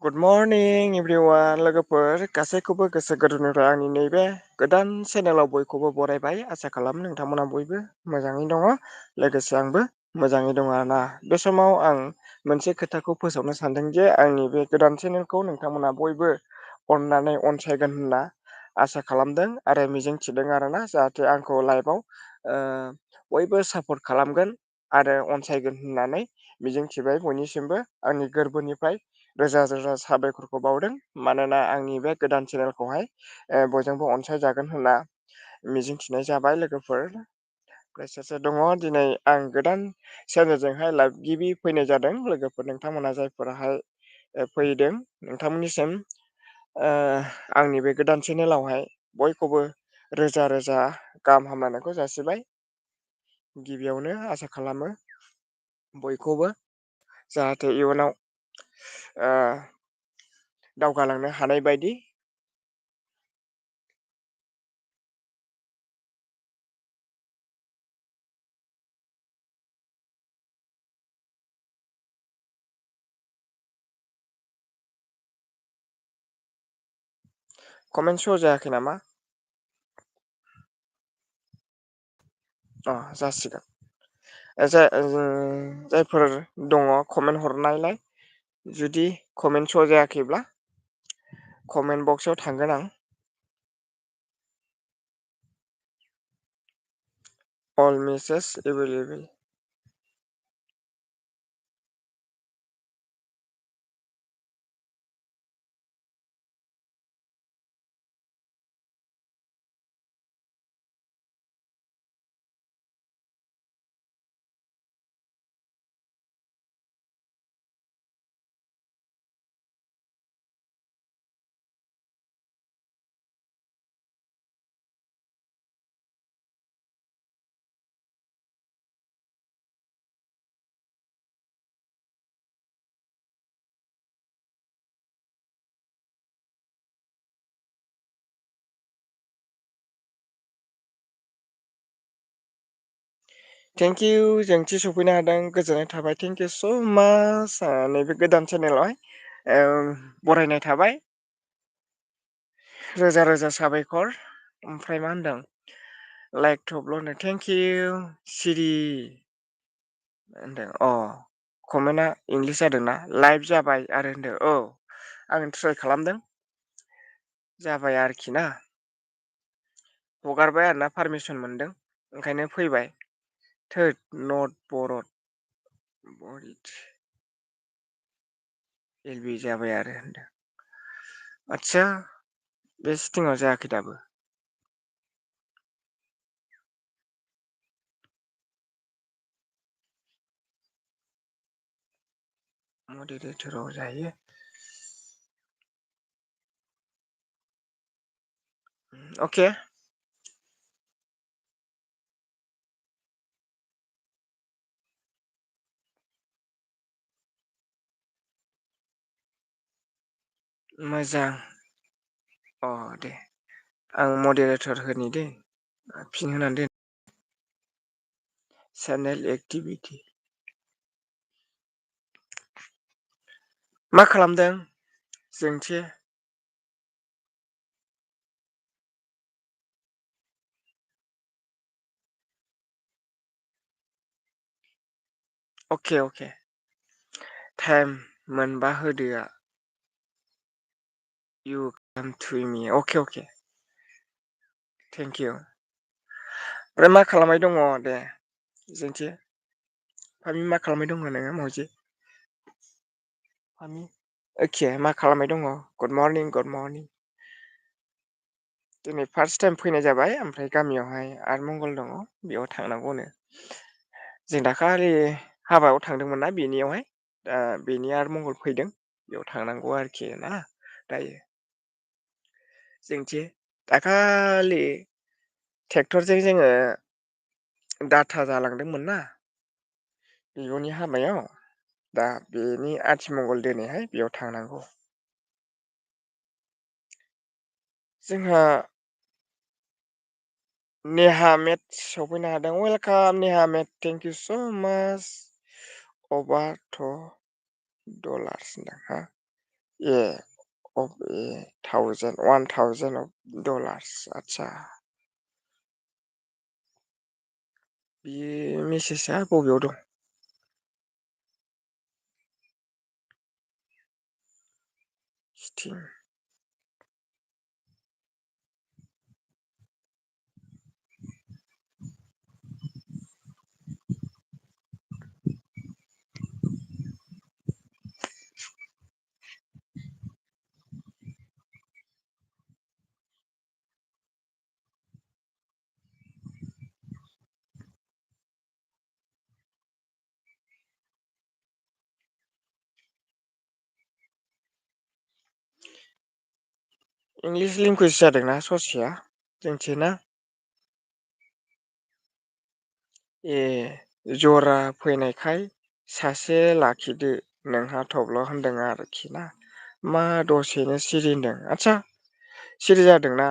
Good morning everyone लोगोफोर गासैखौबो गोसो गोरबोनिफ्राय आंनि नैबे गोदान चेनेलाव बयखौबो बरायबाय। आसा खालामो नोंथांमोना बयबो मोजाङै दङ। लोगोसे आंबो मोजाङै दङ आरोना। बे समाव आं मोनसे खोथाखौ फोसावनो सानदों जे आंनि बे गोदान चेनेलखौ नोंथांमोना बयबो अननानै अनसायगोन होनना आसा खालामदों आरो मिजिं थिदों आरोना। जाहाथे आंखौ लाइफआव बयबो सापर्ट खालामगोन आरो अनसायगोन होननानै मिजिंथिबाय बयनिसिमबो आंनि गोरबोनिफ्राय रोजा रोजा साबायखरखौ बावदों। मानोना आंनि बे गोदान चेनेलखौहाय बयजोंबो अनसायजागोन होनना मिजिंथिनाय जाबाय लोगोफोर। प्रेसारसो दङ दिनै आं गोदान चेनेलजोंहाय लाइभ गिबि फैनाय जादों लोगोफोर। नोंथांमोना जायफोराहाय फैदों नोंथांमोननिसिम आंनि बे गोदान चेनेलावहाय बयखौबो रोजा रोजा गाहाम हामलायनायखौ जासिबाय। गिबियावनो आसा खालामो बयखौबो जाहाथे इयुनाव दावगालांनो हानाय बायदि। कमेन्ट श' जायाखै नामा? जासिगोन जायफोर दङ कमेन्ट हरनायलाय। जुदि कमेन्ट श' जायाखैब्ला कमेन्ट बक्सआव थांगोन आं। अल मेसेज एभेलेबेल। थेंक इउ जोंथि सफैनो हादों गोजोननाय थाबाय। थेंक इउ स' माच नैबे गोदान चेनेलावहाय बरायनाय थाबाय। रोजा रोजा साबायखर। ओमफ्राय मा होनदों लाइक थब्ल'नो थेंक इउ सिरि होनदों। कमेन्टआ इंलिस जादोंना लाइभ जाबाय आरो होनदों। आं ट्राइ खालामदों जाबाय आरोखि ना। हगारबाय आरोना पारमिसन मोनदों ओंखायनो फैबाय। थोद नट बरिड एलबि जाबाय आरो होनदों। आदसा बे सिटिंआव जायाखै दाबो। मडिरेटराव जायो। अके मोजां। दे आं मडिरेटर होनि दे फिन होनानै दोन। चेनेल एक्टिभिटि मा खालामदों जोंथि? अके टाइम मोनबा होदोआ। इउ काम टु मि अके थेंक इउ। ओमफ्राय मा खालामबाय दङ दे जोंथि? फामि मा खालामबाय दङ नोङो मावजि? अके मा खालामबाय दङ गुड मरनिं। दिनै फार्स्ट टाइम फैनाय जाबाय ओमफ्राय गामियावहाय आरमंगल दङ बेयाव थांनांगौनो। जों दाखालि हाबायाव थांदोंमोन ना बेनियावहाय दा बेनि आरमंगल फैदों बेयाव थांनांगौ आरोखि ना दायो। जोंथि दाखालि ट्रेक्टरजों जोङो डाटा जालांदोंमोन ना बिब'नि हाबायाव दा बेनि आथिमंगल दिनैहाय बेयाव थांनांगौ। जोंहा नेहा मेट सफैनो हादों वेलकाम नेहा मेट थेंक इउ स' माच। अबारथ' डलार्स होनदों हा ए थावजेन 1000 अफ डलार्स आदसा बे मेसेजआ बबेयाव दं? स्टिं इंलिस लेंगुवेज जादोंना ससिया जोंथिना ए जरा फैनायखाय सासे लाखिदो नोंहा थब्ल होनदों आरोखि ना मा दसेनो सिरि होनदों आदसा सिरि जादोंना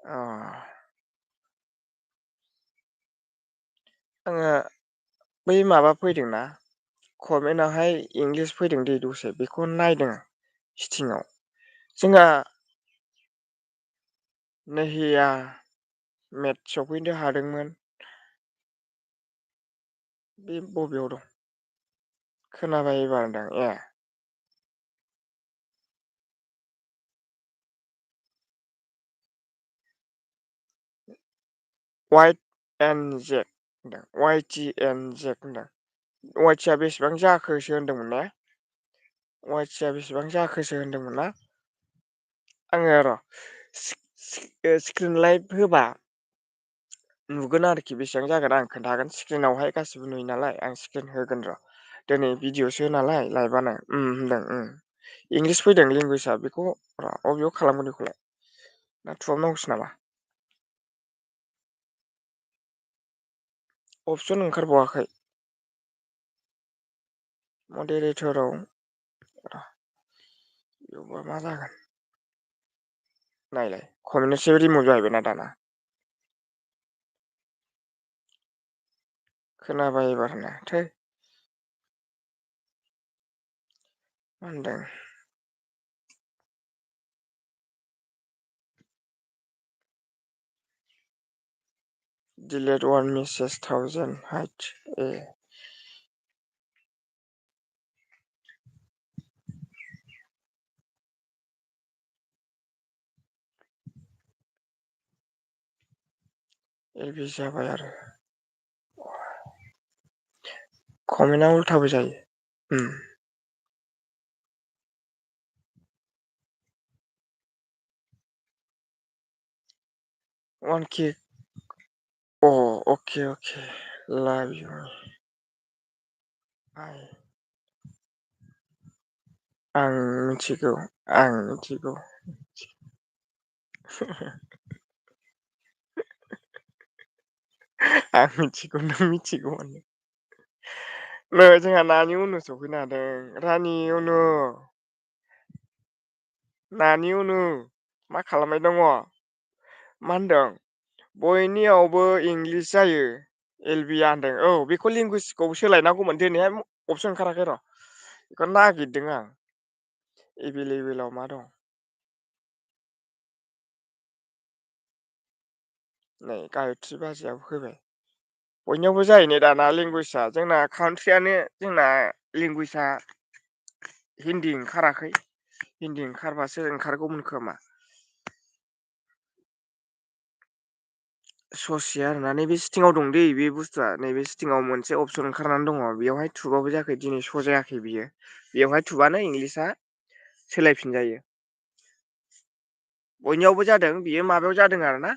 अ आङो बै माबा फैदोंना कमेन्टआवहाय इंलिस फैदों दे दसे बेखौ नायदों सिटिंआव जोंहा नैहिया मेट सफैनो हादोंमोन बे बबेयाव दं खोनाबाय एबारदां ए वाइट एन जेक होनदों वाइटि एन जेक होनदों वाइटिया बेसेबां जाखोसो होनदोंमोन ने वाइटसिया बेसेबां जाखोसो होनदोंमोन ना आङो र' स्क्रिन लाइट होबा नुगोन आरोखि बेसेबां जागोन आं खोन्थागोन स्क्रिनावहाय गासिबो नुयो नालाय आं स्क्रिन होगोन र' दिनै भिडिअ'सो नालाय लाइभआनो होनदों इंलिस फैदों लेंगुवेजआ बेखौ र' अबेयाव खालामगोन बेखौलाय ना थुहाबनांगौसो नामा अपसन ओंखारबावाखै मडेरेटराव बेयावबा मा जागोन नायलाय कमेन्टआसो रिमुभ जाहैबायना दाना खोनाबाय एबारना थै मा होनदों डिलेट वान मेसेज 1000 हाइट ए एलबि जाबाय आरो कमेन्टआ उल्थाबो जायो वान के अ अके अके लाभ इउ आइ आं मिथिगौ आं मिथिगौ आं मिथिगौ नों मिथिगौ माने नै जोंहा नानि उनाव सफैनो हादों रानि उनु नानि उनु मा खालामबाय दङ मा होनदों बयनियावबो इंलिस जायो एल बि आ होनदों औ बेखौ लेंगुवेजखौ सोलायनांगौमोन दिनैहाय अपसन ओंखाराखै र' बेखौ नागिरदों आं एभेलेबेलाव मा दं नै गायत्रि बाजैआबो फैबाय बयनियावबो जायो नै दाना लेंगुवेजआ जोंना कान्ट्रियानो जोंना लेंगुवेजआ हिन्दी ओंखाराखै हिन्दी ओंखारबासो ओंखारगौमोन खोमा ससे आरोना नैबे सिटिंआव दं दै बे बुस्थुआ नैबे सिटिंआव मोनसे अपसन ओंखारनानै दङ बेयावहाय थुबाबो जायाखै दिनै स' जायाखै बियो बेवहाय थुबानो इंलिसआ सोलायफिनजायो बयनियावबो जादों बियो माबायाव जादों आरो ना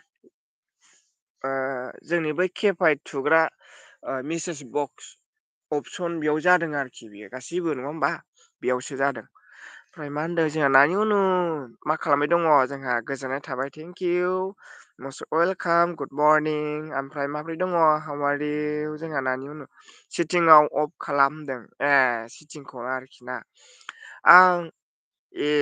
जोंनि बै केपाइद थुग्रा मेसेज बक्स अपसन बेयाव जादों आरोखि बेयो गासैबो नङा होमबा बेयावसो जादों ओमफ्राय मा होनदों जोंहा नानि उनाव मा खालामबाय दङ जोंहा गोजोननाय थाबाय thank you must welcome good morning ओमफ्राय माब्रै दङ हाउ आर इउ जोंहा नानि उनाव सिटिंआव अफ खालामदों ए सिटिंखौ आरोखि ना आं ए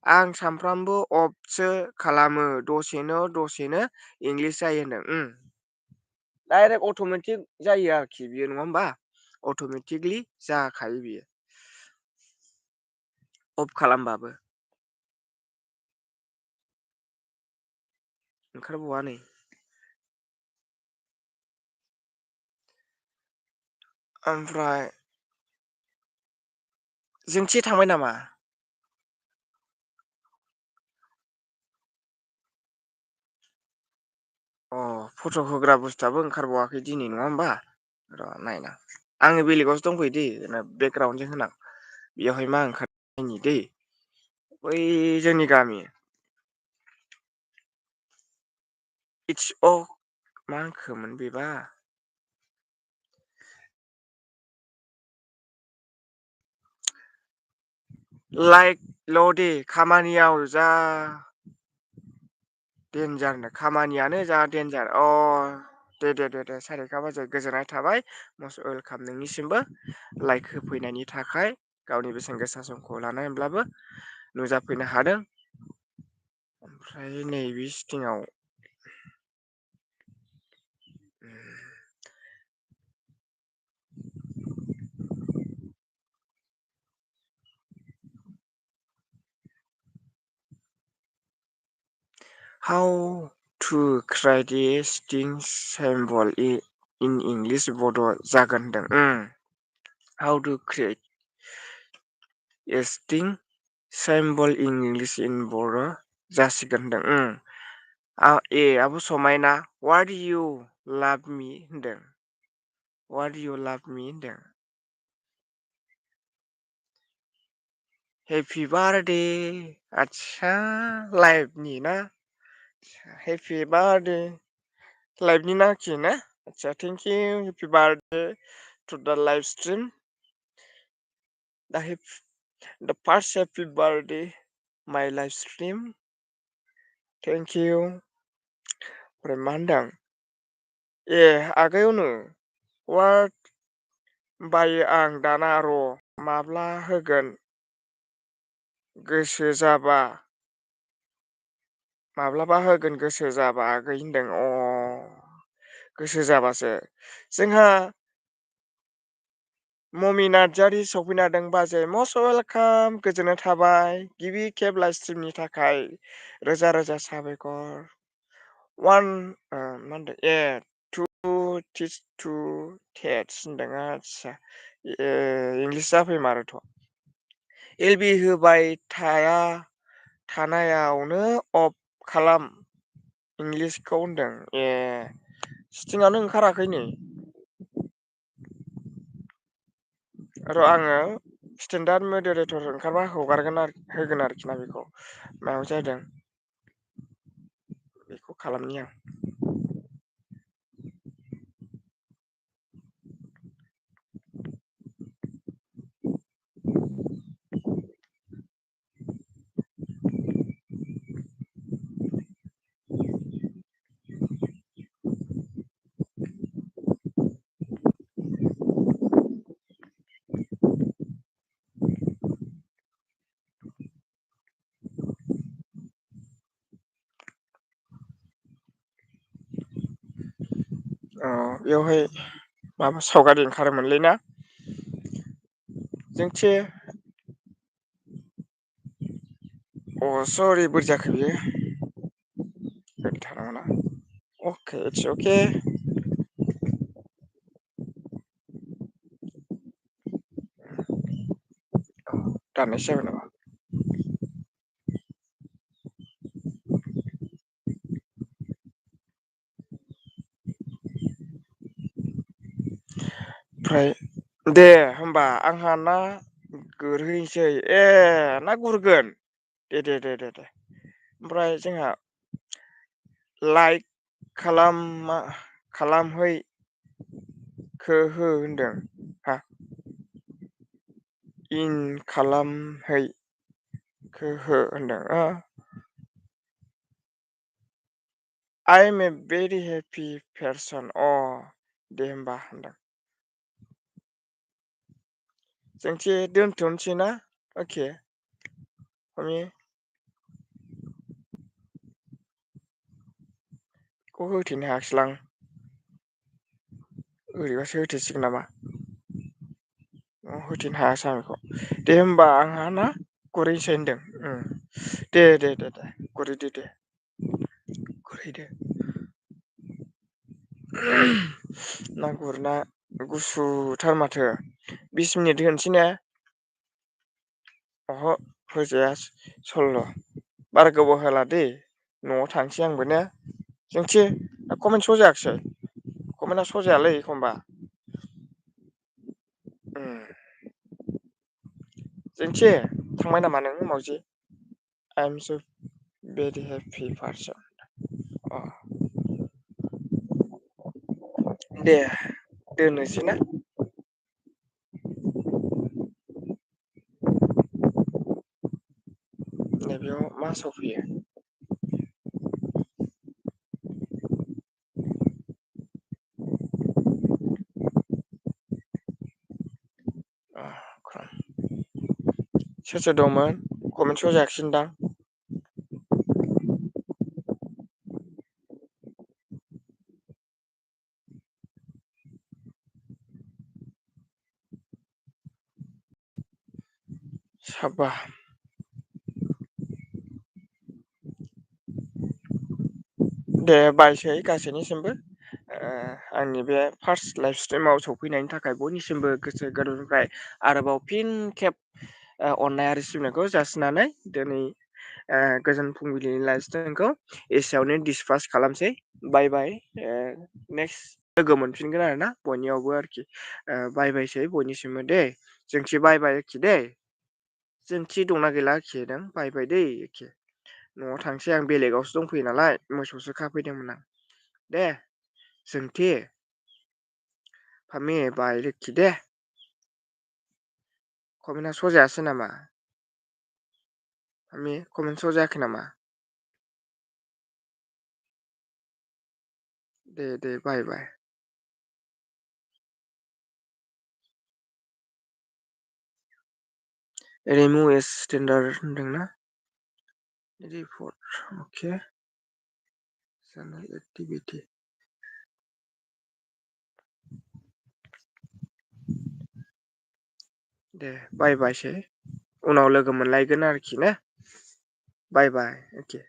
आं सानफ्रामबो अफसो खालामो दसेनो दसेनो इंलिस जायो होनदों डाइरेक्ट अट'मेटिक जायो आरोखि बियो नङा होमबा अट'मेटिकलि जाखायो बियो अफ खालामबाबो ओंखारबावा नै। ओमफ्राय जोंथि थांबाय नामा? अ फट' होग्रा बुस्थुआबो ओंखारबावाखै दिनै नङा होमबा? र' नायना आङो बेलेगावसो दंफैयो दै बेकग्राउन्डजों होना बेवहाय मा ओंखार नायनि दै बै जोंनि गामि इटस अ मा हांखोमोन बेबा लाइकल' दे खामानियाव जा देनजारनो खामानियानो जा देनजार अ दे सारिका बाजार गोजोननाय थाबाय मस्ट वेलकाम नोंनिसिमबो लाइक होफैनायनि थाखाय गावनि बेसेन गोसा समखौ लानानैब्लाबो नुजाफैनो हादों ओमफ्राय नैबे सिटिंआव हाउ टु क्राइटिस्टिं सेम्बल इन इंलिश बड' जागोन होनदों हाउ टु क्रियेट एस्टिं सेम्बल इन इंलिश इन बर' जासिगोन होनदों आब' समायना वाट इउ लाभ मि होनदों वाट इउ लाभ मि होनदों हेपि बार्थडे आतसा लाइभनि ना हेपि बार्थडे लाइभनि ना आखि ना आतसा thank you happy birthday to the live stream the first happy birthday my life stream thank you ओमफ्राय मा होनदों ए आगैयावनो वाट बायो आं दाना र' माब्ला होगोन गोसो जाबा माब्लाबा होगोन गोसो जाबा आगै होनदों गोसो जाबासो जोंहा ममि नार्जारि सफैनो हादों बाजै मस्ट वेलकाम गोजोननाय थाबाय गिबि खेब लाइभ स्ट्रिमनि थाखाय रोजा रोजा साबायखर वान मा होनदों ए टु टेट्स होनदों आदसा इंलिस जाफैमारोथ' एल बि होबाय थानायावनो अफ खालाम इंलिसखौ होनदों सिटिंआनो ओंखाराखै नै र' आङो स्टेन्डार्ड मडारेटर ओंखारबा होगोन आरोखि ना बेखौ मायाव जादों बेखौ खालामनि आं बेवहाय माबा सावगारि ओंखारोमोनलै ना जोंथि सरि बोरै जाखो बियो ओरै थानांगौना अके इटस अके दाननायसो जाबाय नामा ओमफ्राय दे होमबा आंहा ना गुरहैसै ना गुरगोन दे ओमफ्राय जोंहा लाइक खालामहै होनदों हा इन खालामहै होनदों I am a very happy person दे होमबा होनदों जोंथि दोनथ'नोसै ना अके बेखौ होथेनो हायाखैसैलां ओरैबासो होथेसिगोन नामा होथेनो हायासै आं बेखौ दे होमबा आंहा ना गुरहैसै होनदों दे दे दे दे गुरहैदो दे गुरहैदो ना गुरना गुसुथार माथो 20 मिनिट होनोसै ने अह' होजाया 16 बारा गोबाव होला दै न'आव थांसै आंबो ने जोंथि कमेन्ट स' जायाखिसै कमेन्टआ स' जायालै एखमबा जोंथि थांबाय नामा नों मावजि आइ एम स' भेरि हेपि पार्सन अ दे दोननोसै ना नैबेयाव मा सफैयो सोर सोर दंमोन कमेन्ट स' जायाखिसैदां साबा दे बायसै गासैनिसिमबो आंनि बे फार्स्ट लाइफ स्ट्रिमाव सफैनायनि थाखाय बयनिसिमबो गोसो गोरबोनिफ्राय आरोबाव फिन खेब अननाय आरो सिबिनायखौ जासिनानै दिनै गोजोन फुंबिलिनि लाइफ स्टाइलखौ एसेयावनो डिसपास खालामसै बाय बाय नेक्स्ट लोगो मोनफिनगोन आरो ना बयनियावबो आरोखि बाय बायसै बयनिसिमबो दे जोंथि बाय बाय एखि दे जोंथि दंना गैला एखि नों बाय बाय दै एखि न'आव थांसै आं बेलेगावसो दंफैयो नालाय मोसौसो खाफैदोंमोन आं दे जोंथि फामि बाय लोक्षि दे कमेन्टआ स' जायासै नामा फामि कमेन्ट स' जायाखै नामा दे दे बाय बाय रिमु इज स्टेन्डार्ड होनदोंना रिपर्ट अके चेनेल एक्टिभिटि दे बाय बायसै उनाव लोगो मोनलायगोन आरोखि ने बाय बाय अके